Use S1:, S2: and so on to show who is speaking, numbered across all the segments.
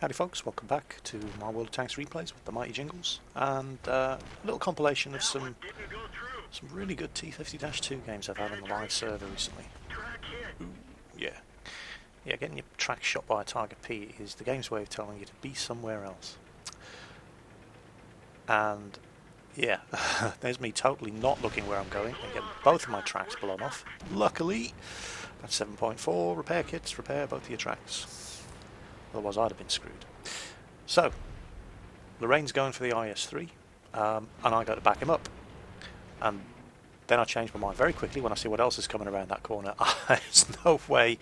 S1: Howdy folks, welcome back to my World of Tanks replays with the mighty Jingles, and a little compilation of some really good T-50-2 games I've had on the live server recently. Ooh, yeah, getting your track shot by a Tiger P is the game's way of telling you to be somewhere else. And yeah, there's me totally not looking where I'm going and getting both of my tracks blown off. Luckily, at 7.4 repair kits, repair both of your tracks. Otherwise I'd have been screwed. So, Lorraine's going for the IS-3, and I go to back him up. And then I change my mind very quickly when I see what else is coming around that corner. There's no way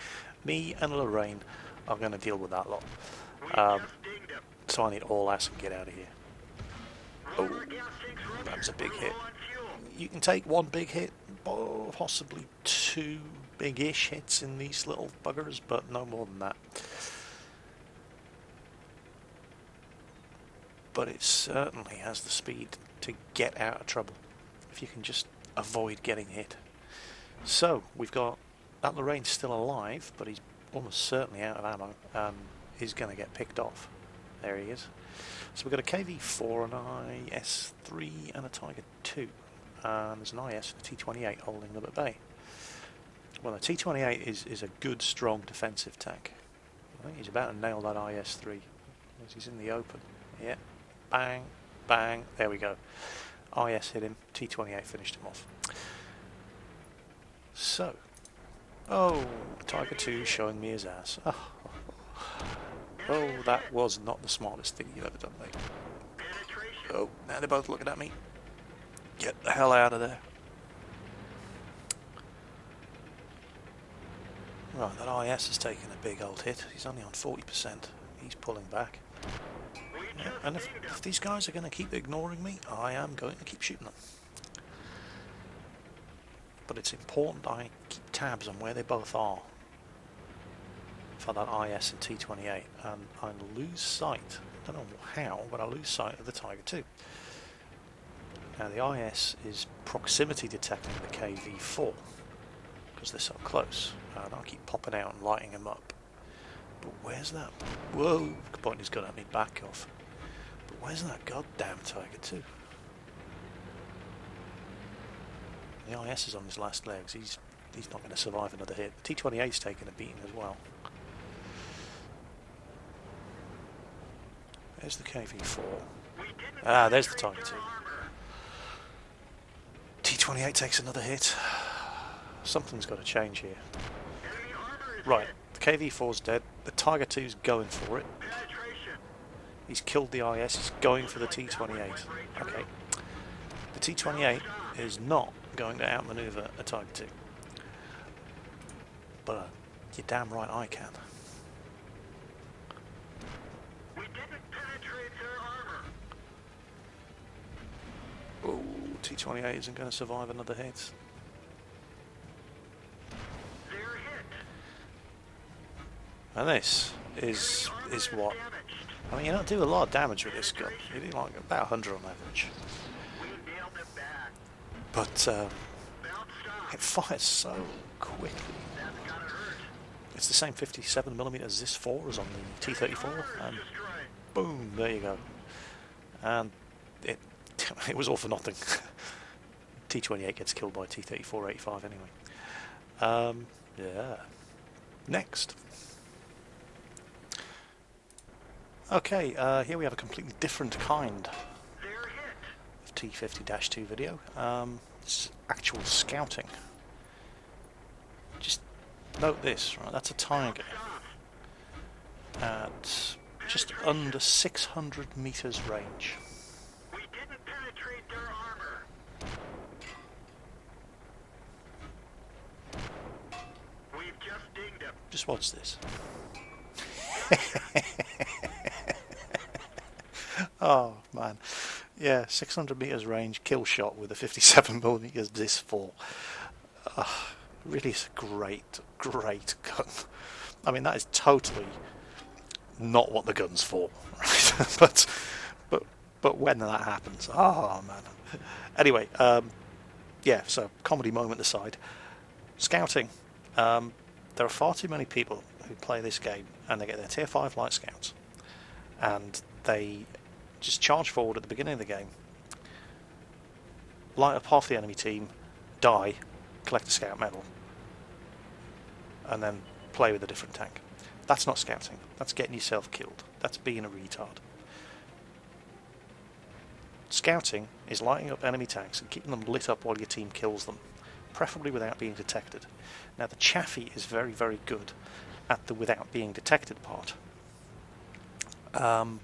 S1: me and Lorraine are going to deal with that lot. So I need all ass and get out of here. Oh, that was a big hit. You can take one big hit, possibly two big-ish hits in these little buggers, but no more than that. But it certainly has the speed to get out of trouble if you can just avoid getting hit. So we've got that Lorraine's still alive, but he's almost certainly out of ammo and he's going to get picked off. There he is. So we've got a KV-4, an IS-3 and a Tiger 2, and there's an IS and a T-28 holding them at bay. Well, the T-28 is a good strong defensive tank. I think he's about to nail that IS-3 as he's in the open. Yeah. Bang, bang, there we go. IS hit him, T-28 finished him off. So, oh, Tiger 2 showing me his ass. Oh, that was not the smartest thing you've ever done, mate. Oh, now they're both looking at me. Get the hell out of there. Right, that IS has taken a big old hit. He's only on 40%. He's pulling back. Yeah, and if these guys are going to keep ignoring me, I am going to keep shooting them. But it's important I keep tabs on where they both are for that IS and T-28, and I lose sight, I don't know how, but I lose sight of the Tiger 2. Now the IS is proximity detecting the KV-4 because they're so close, and I'll keep popping out and lighting them up. But where's that? Whoa, pointing his gun at me, back off. But where's that goddamn Tiger 2? The IS is on his last legs. He's not going to survive another hit. The T-28's taking a beating as well. There's the KV-4. Ah, there's the Tiger 2. T-28 takes another hit. Something's got to change here. Right, the KV-4's dead. The Tiger 2's going for it. He's killed the IS. He's going for the T-28. Okay. The T-28 is not going to outmaneuver a Tiger 2. But you're damn right I can. Oh, T-28 isn't going to survive another hit. And this is what... I mean, you don't do a lot of damage with this gun. You do like about 100 on average. But it fires so quickly. It's the same 57mm as this 4 as on the T-34, and boom, there you go. And it was all for nothing. T-28 gets killed by T-34 85 anyway. Yeah. Next. Okay, here we have a completely different kind of T-50-2 video. It's actual scouting. Just note this, right? That's a Tiger at just under 600 meters range. Just watch this. Oh man, yeah, 600 meters range kill shot with a 57mm Dis 4. Really is a great gun. I mean, that is totally not what the gun's for, right? but when that happens, oh man. Anyway, yeah. So comedy moment aside, scouting. There are far too many people who play this game and they get their tier 5 light scouts and they just charge forward at the beginning of the game, light up half the enemy team, die, collect a scout medal, and then play with a different tank. That's not scouting. That's getting yourself killed. That's being a retard. Scouting is lighting up enemy tanks and keeping them lit up while your team kills them, preferably without being detected. Now the Chaffee is very, very good at the without being detected part. The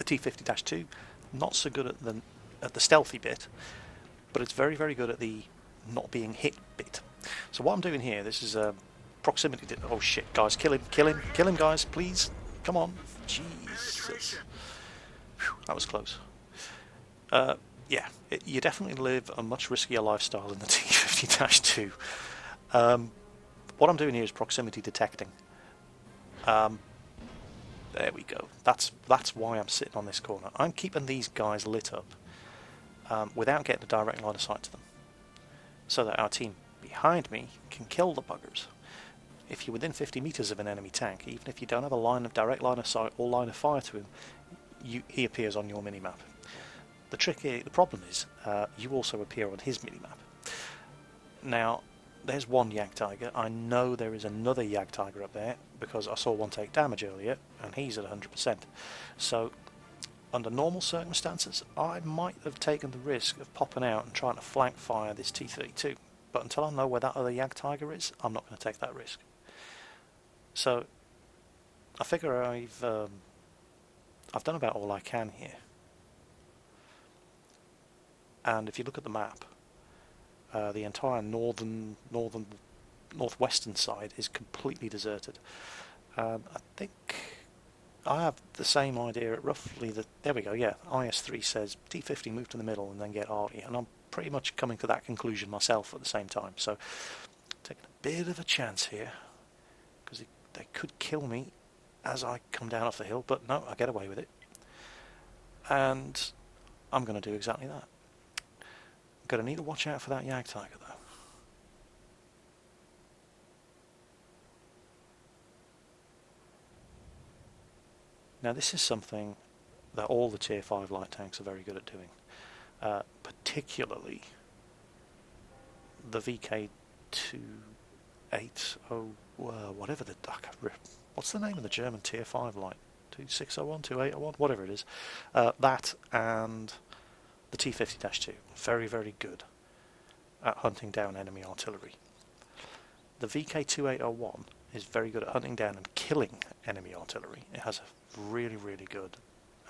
S1: T-50-2, not so good at the stealthy bit, but it's very, very good at the not being hit bit. So what I'm doing here, this is a proximity. Oh shit, guys, kill him, guys, please, come on, Jesus, whew, that was close. Yeah, you definitely live a much riskier lifestyle in the T-50-2. What I'm doing here is proximity detecting. There we go. That's why I'm sitting on this corner. I'm keeping these guys lit up without getting a direct line of sight to them, so that our team behind me can kill the buggers. If you're within 50 meters of an enemy tank, even if you don't have a direct line of sight or line of fire to him, he appears on your minimap. The problem is, you also appear on his minimap. Now, there's one Jagdtiger. I know there is another Jagdtiger up there because I saw one take damage earlier, and he's at 100%. So, under normal circumstances, I might have taken the risk of popping out and trying to flank fire this T-32. But until I know where that other Jagdtiger is, I'm not going to take that risk. So, I figure I've done about all I can here. And if you look at the map, the entire northwestern side is completely deserted. I think I have the same idea at roughly there we go, yeah, IS3 says T50 move to the middle and then get arty, and I'm pretty much coming to that conclusion myself at the same time. So taking a bit of a chance here, because they could kill me as I come down off the hill, but no, I get away with it. And I'm going to do exactly that. Going to need to watch out for that Jagdtiger though. Now this is something that all the tier 5 light tanks are very good at doing, particularly the VK-280, whatever what's the name of the German tier 5 light? 2601, 2801, whatever it is. That and the T-50-2, very, very good at hunting down enemy artillery. The VK-2801 is very good at hunting down and killing enemy artillery. It has a really, really good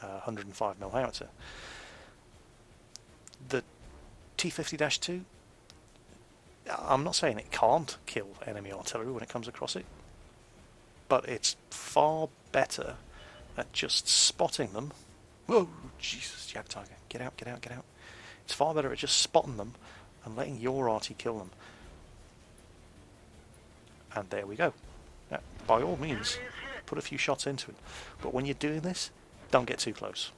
S1: 105mm howitzer. The T-50-2, I'm not saying it can't kill enemy artillery when it comes across it, but it's far better at just spotting them. Whoa, Jesus, Jagdtiger, get out, get out, get out. It's far better at just spotting them and letting your arty kill them. And there we go. Now, by all means, put a few shots into it. But when you're doing this, don't get too close.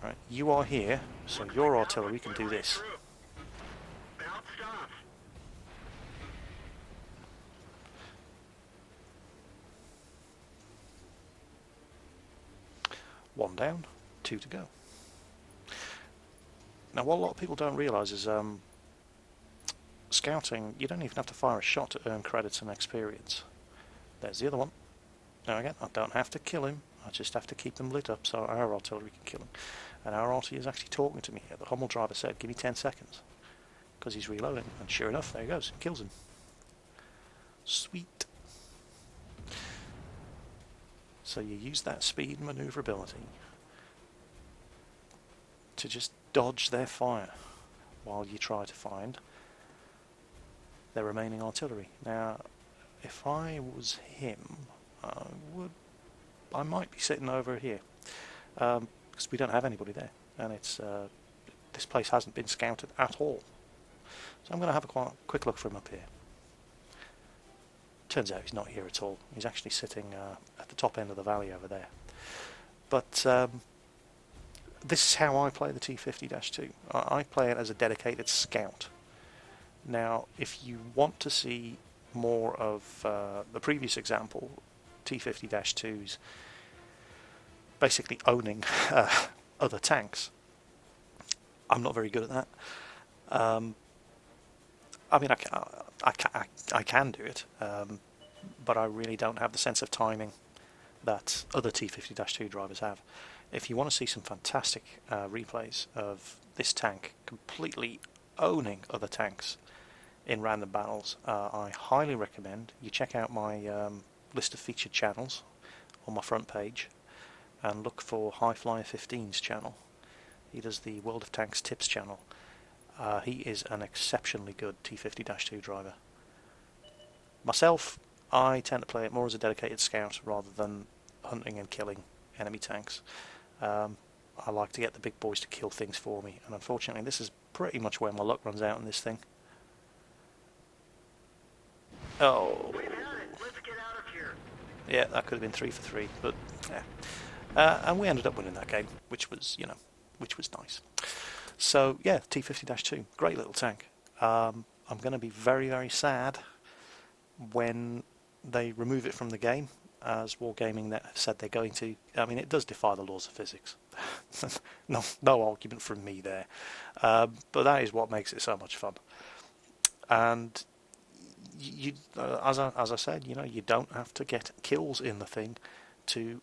S1: Alright, you are here, so your artillery can do this. One down, 2 to go. Now what a lot of people don't realise is scouting, you don't even have to fire a shot to earn credits and experience. There's the other one. Now again, I don't have to kill him, I just have to keep him lit up so our artillery can kill him. And our arty is actually talking to me here. The Hummel driver said, give me 10 seconds. Because he's reloading, and sure enough, there he goes, kills him. Sweet. So you use that speed and manoeuvrability to just dodge their fire while you try to find their remaining artillery. Now, if I was him, I might be sitting over here because we don't have anybody there, and it's this place hasn't been scouted at all. So I'm going to have a quick look for him up here. Turns out he's not here at all. He's actually sitting at the top end of the valley over there. But this is how I play the T-50-2. I play it as a dedicated scout. Now, if you want to see more of the previous example, T-50-2's basically owning other tanks. I'm not very good at that. I mean, I can do it, but I really don't have the sense of timing that other T-50-2 drivers have. If you want to see some fantastic replays of this tank completely owning other tanks in random battles, I highly recommend you check out my list of featured channels on my front page and look for Highflyer 15's channel. He does the World of Tanks tips channel. He is an exceptionally good T-50-2 driver. Myself, I tend to play it more as a dedicated scout rather than hunting and killing enemy tanks. I like to get the big boys to kill things for me, and unfortunately this is pretty much where my luck runs out in this thing. Oh,
S2: Let's get out of here.
S1: yeah, that could have been 3 for 3, but yeah. And we ended up winning that game, which was, you know, which was nice. So yeah, T-50-2, great little tank. I'm going to be very, very sad when they remove it from the game, as Wargaming Net have said they're going to. I mean, it does defy the laws of physics. no argument from me there. But that is what makes it so much fun. And you, as I said, you know, you don't have to get kills in the thing to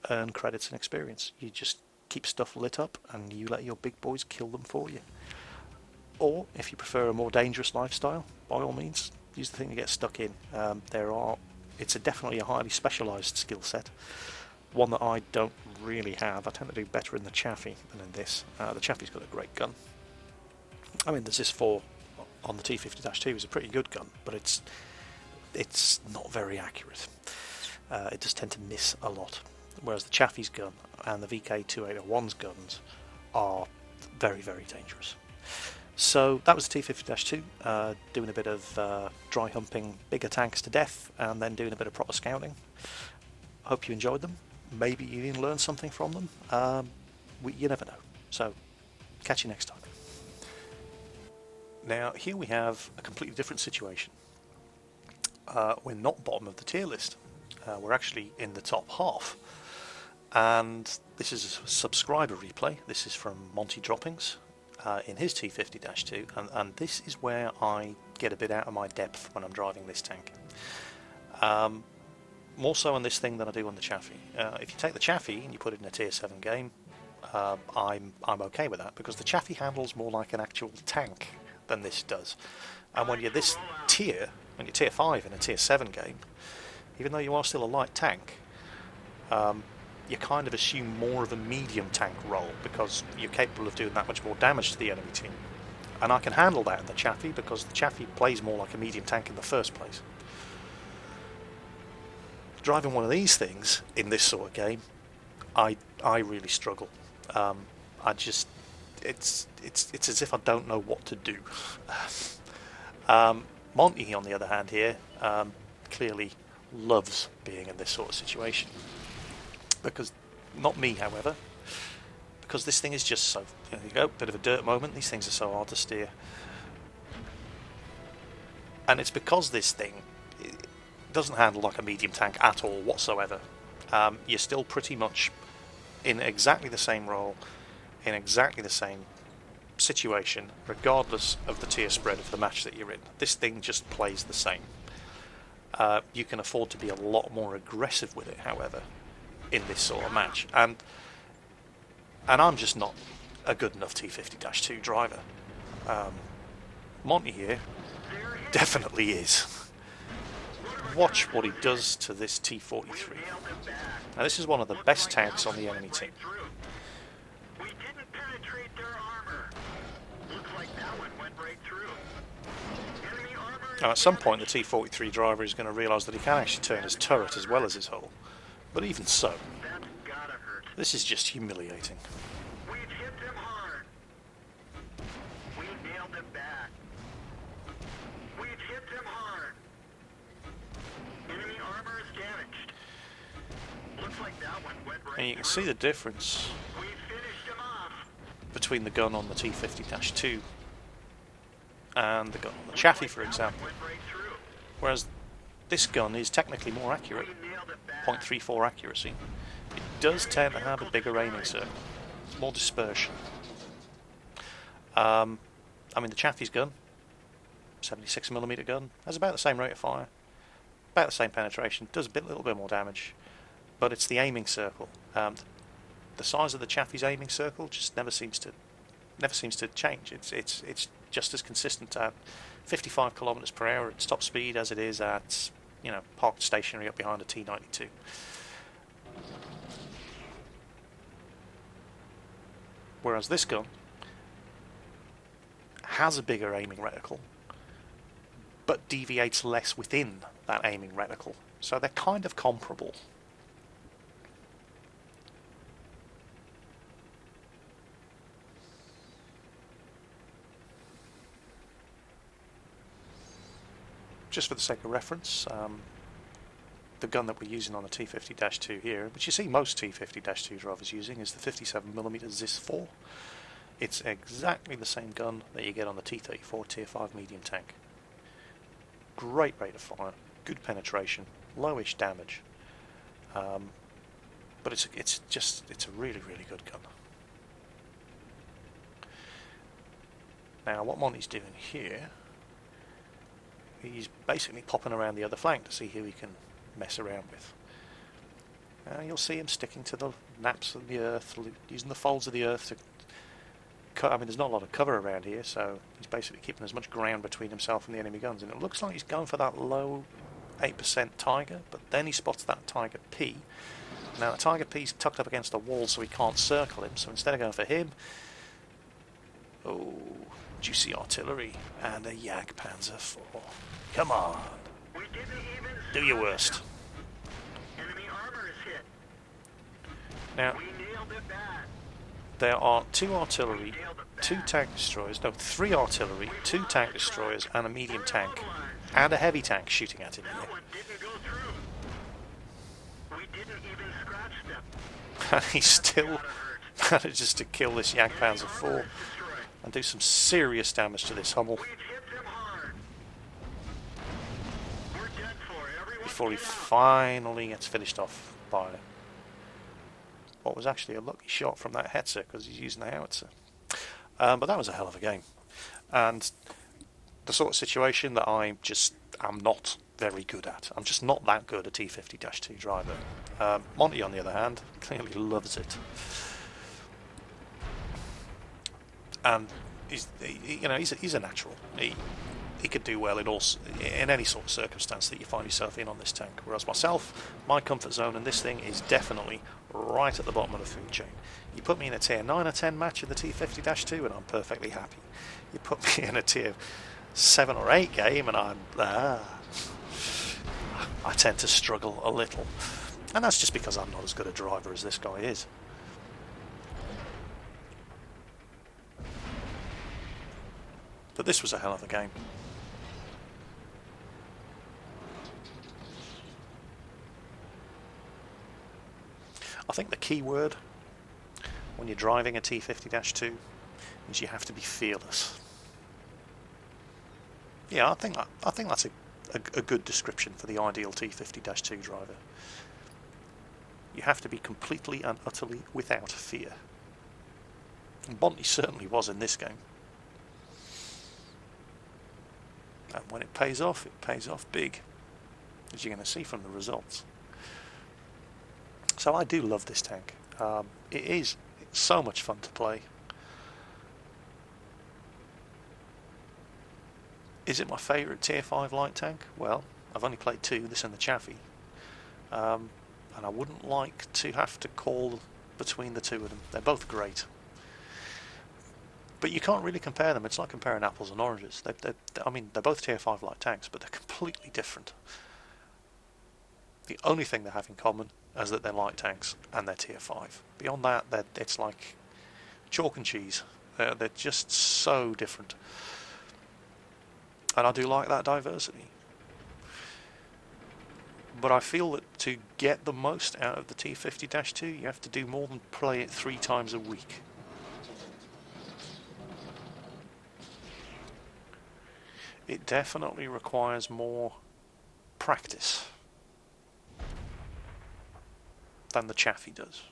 S1: earn credits and experience. You just keep stuff lit up and you let your big boys kill them for you. Or if you prefer a more dangerous lifestyle, by all means, use the thing to get stuck in. It's definitely a highly specialised skill set, one that I don't really have. I tend to do better in the Chaffee than in this. The Chaffee's got a great gun. I mean, there's this 4 on the T-50-2 is a pretty good gun, but it's not very accurate. It does tend to miss a lot, whereas the Chaffee's gun and the VK2801's guns are very, very dangerous. So that was the T-50-2, doing a bit of dry humping bigger tanks to death and then doing a bit of proper scouting. Hope you enjoyed them. Maybe you even learned something from them. You never know. So catch you next time. Now here we have a completely different situation. We're not bottom of the tier list. We're actually in the top half. And this is a subscriber replay. This is from Monty Droppings. In his T-50-2, and this is where I get a bit out of my depth when I'm driving this tank. More so on this thing than I do on the Chaffee. If you take the Chaffee and you put it in a tier 7 game, I'm okay with that, because the Chaffee handles more like an actual tank than this does. And when you're this tier, when you're tier 5 in a tier 7 game, even though you are still a light tank, you kind of assume more of a medium tank role because you're capable of doing that much more damage to the enemy team. And I can handle that in the Chaffee because the Chaffee plays more like a medium tank in the first place. Driving one of these things in this sort of game, I really struggle. It's as if I don't know what to do. Monty, on the other hand, here clearly loves being in this sort of situation. Because, not me, however, because this thing is just so, there you go, bit of a dirt moment. These things are so hard to steer. And it's because this thing doesn't handle like a medium tank at all whatsoever. You're still pretty much in exactly the same role, in exactly the same situation, regardless of the tier spread of the match that you're in. This thing just plays the same. You can afford to be a lot more aggressive with it, however, in this sort of match, and I'm just not a good enough T-50-2 driver. Monty here definitely is. Watch what he does to this T-43. Now this is one of the best tanks on the enemy team. Now at some point the T-43 driver is going to realise that he can actually turn his turret as well as his hull. But even so, this is just humiliating.
S2: We've hit them hard. We nailed them back. We've hit them hard. Enemy armor is damaged. Looks like that one went right.
S1: And you can see the difference
S2: We finished them off.
S1: between the gun on the T-50-2 and the gun on the Chaffee, for example.
S2: Went right through.
S1: Whereas this gun is technically more accurate.
S2: We nailed it back.
S1: 0.34 accuracy. does tend to have a bigger aiming circle, more dispersion. I mean, the Chaffee's gun, 76mm gun, has about the same rate of fire, about the same penetration, does a little bit more damage, but it's the aiming circle. The size of the Chaffee's aiming circle just never seems to change. It's just as consistent at 55 kilometers per hour at top speed as it is at, parked stationary up behind a T-52. Whereas this gun has a bigger aiming reticle, but deviates less within that aiming reticle. So they're kind of comparable. Just for the sake of reference, the gun that we're using on the T-50-2 here, which you see most T-50-2 drivers using, is the 57mm ZIS-4. It's exactly the same gun that you get on the T-34 Tier 5 medium tank. Great rate of fire, good penetration, lowish damage, but it's a really, really good gun. Now what Monty's doing here, he's basically popping around the other flank to see who he can mess around with. You'll see him sticking to the naps of the earth, using the folds of the earth to cut. I mean, there's not a lot of cover around here, so he's basically keeping as much ground between himself and the enemy guns. And it looks like he's going for that low 8% Tiger, but then he spots that Tiger P. Now the Tiger P's tucked up against the wall, so he can't circle him. So instead of going for him, juicy artillery and a Jagdpanzer 4. Come on, do your worst.
S2: Enemy armor is hit.
S1: Now,
S2: We nailed it bad.
S1: there are 2 artillery, 2 tank destroyers, no, 3 artillery, 2 tank destroyers and a medium tank, and a heavy tank shooting at him
S2: That
S1: here.
S2: one didn't go through. We didn't even scratch them.
S1: And he still manages to kill this Jagdpanzer 4 and do some serious damage to this Hummel
S2: We've hit them hard. We're dead for. Everyone
S1: before he
S2: get out.
S1: finally gets finished off by what was actually a lucky shot from that Hetzer, because he's using the howitzer. But that was a hell of a game, and the sort of situation that I just am not very good at. I'm just not that good a T-50-2 driver. Monty, on the other hand, clearly loves it, and he's a natural. He could do well in any sort of circumstance that you find yourself in on this tank. Whereas myself, my comfort zone in this thing is definitely right at the bottom of the food chain. You put me in a tier 9 or 10 match in the T-50-2 and I'm perfectly happy. You put me in a tier 7 or 8 game and I tend to struggle a little. And that's just because I'm not as good a driver as this guy is. But this was a hell of a game. I think the key word when you're driving a T-50-2 is you have to be fearless. Yeah, I think that's a good description for the ideal T-50-2 driver. You have to be completely and utterly without fear. And Bonty certainly was in this game. And when it pays off big, as you're going to see from the results. So I do love this tank. It's so much fun to play. Is it my favourite tier 5 light tank? Well, I've only played 2, this and the Chaffee. And I wouldn't like to have to call between the 2 of them. They're both great. But you can't really compare them. It's like comparing apples and oranges. They're both tier 5 light tanks, but they're completely different. The only thing they have in common is that they're light tanks and they're tier 5. Beyond that, it's like chalk and cheese. They're just so different. And I do like that diversity. But I feel that to get the most out of the T-50-2, you have to do more than play it 3 times a week. It definitely requires more practice than the Chaffee does.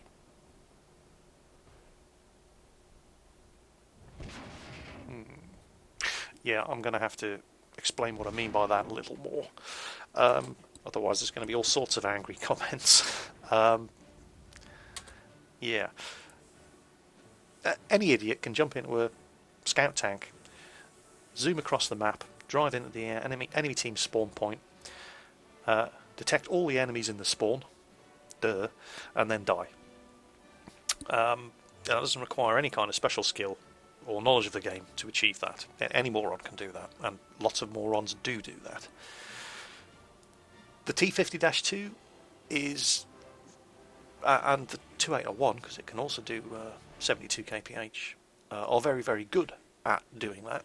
S1: Yeah, I'm going to have to explain what I mean by that a little more. Otherwise, there's going to be all sorts of angry comments. Yeah. Any idiot can jump into a scout tank, zoom across the map, drive into the enemy team's spawn point, detect all the enemies in the spawn, and then die. That doesn't require any kind of special skill or knowledge of the game to achieve that. Any moron can do that, and lots of morons do that. The T-50-2 is, and the 2801, because it can also do 72 kph, are very, very good at doing that.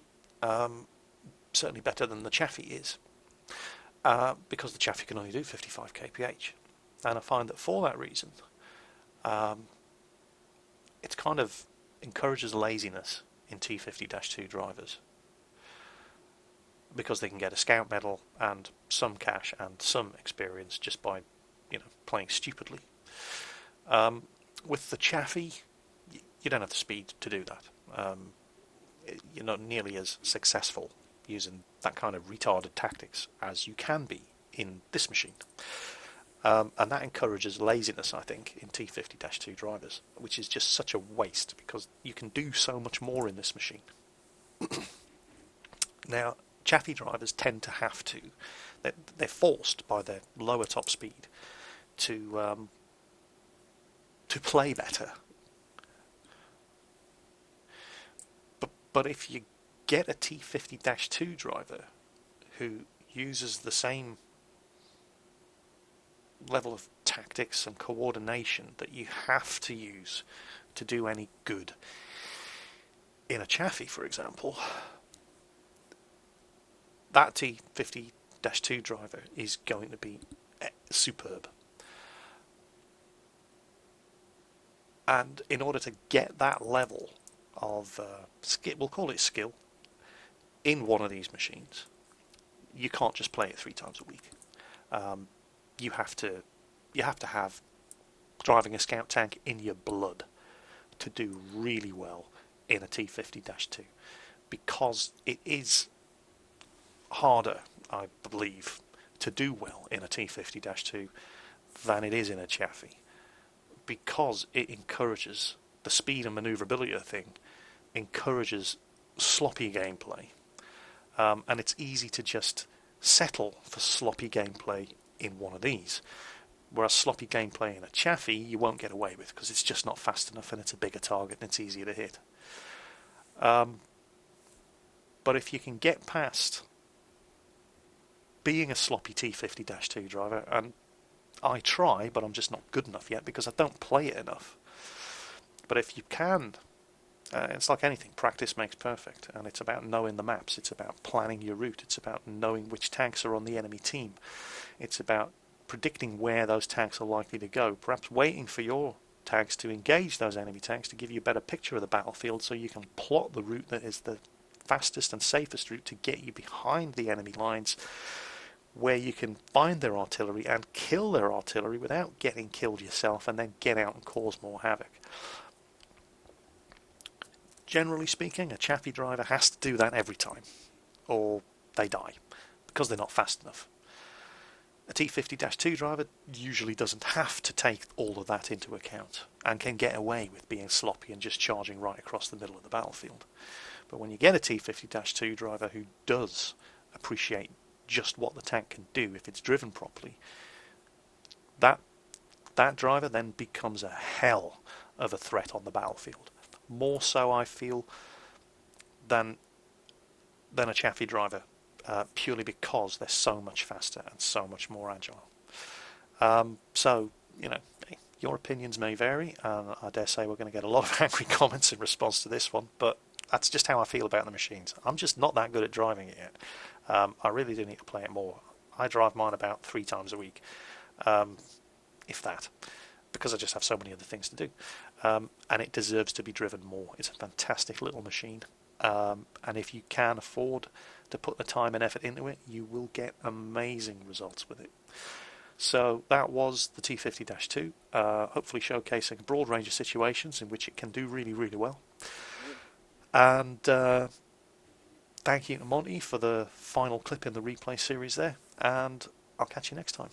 S1: Certainly better than the Chaffee is, because the Chaffee can only do 55 kph. And I find that for that reason, it kind of encourages laziness in T-50-2 drivers, because they can get a scout medal and some cash and some experience just by, playing stupidly. With the Chaffee, you don't have the speed to do that. You're not nearly as successful using that kind of retarded tactics as you can be in this machine. And that encourages laziness, I think, in T-50-2 drivers, which is just such a waste, because you can do so much more in this machine. Now, Chaffee drivers tend to have to. They're forced by their lower top speed to play better. But if you get a T-50-2 driver who uses the same level of tactics and coordination that you have to use to do any good in a Chaffee, for example, that T-50-2 driver is going to be superb. And in order to get that level of skill, we'll call it skill, in one of these machines, you can't just play it 3 times a week. You have to have driving a scout tank in your blood to do really well in a T-50-2, because it is harder, I believe, to do well in a T-50-2 than it is in a Chaffee, because it encourages the speed and manoeuvrability of the thing, encourages sloppy gameplay, and it's easy to just settle for sloppy gameplay in one of these, whereas sloppy gameplay in a Chaffee you won't get away with, because it's just not fast enough and it's a bigger target and it's easier to hit. But if you can get past being a sloppy T-50-2 driver, and I try, but I'm just not good enough yet because I don't play it enough. But if you can, it's like anything, practice makes perfect, and it's about knowing the maps, it's about planning your route, it's about knowing which tanks are on the enemy team, it's about predicting where those tanks are likely to go, perhaps waiting for your tanks to engage those enemy tanks to give you a better picture of the battlefield so you can plot the route that is the fastest and safest route to get you behind the enemy lines, where you can find their artillery and kill their artillery without getting killed yourself, and then get out and cause more havoc. Generally speaking, a Chaffee driver has to do that every time, or they die, because they're not fast enough. A T-50-2 driver usually doesn't have to take all of that into account, and can get away with being sloppy and just charging right across the middle of the battlefield. But when you get a T-50-2 driver who does appreciate just what the tank can do if it's driven properly, that driver then becomes a hell of a threat on the battlefield. More so, I feel, than a Chaffee driver, purely because they're so much faster and so much more agile. So, your opinions may vary, and I dare say we're going to get a lot of angry comments in response to this one, but that's just how I feel about the machines. I'm just not that good at driving it yet. I really do need to play it more. I drive mine about 3 times a week, if that, because I just have so many other things to do. And it deserves to be driven more. It's a fantastic little machine. And if you can afford to put the time and effort into it, you will get amazing results with it. So that was the T-50-2, hopefully showcasing a broad range of situations in which it can do really, really well. And thank you to Monty for the final clip in the replay series there, and I'll catch you next time.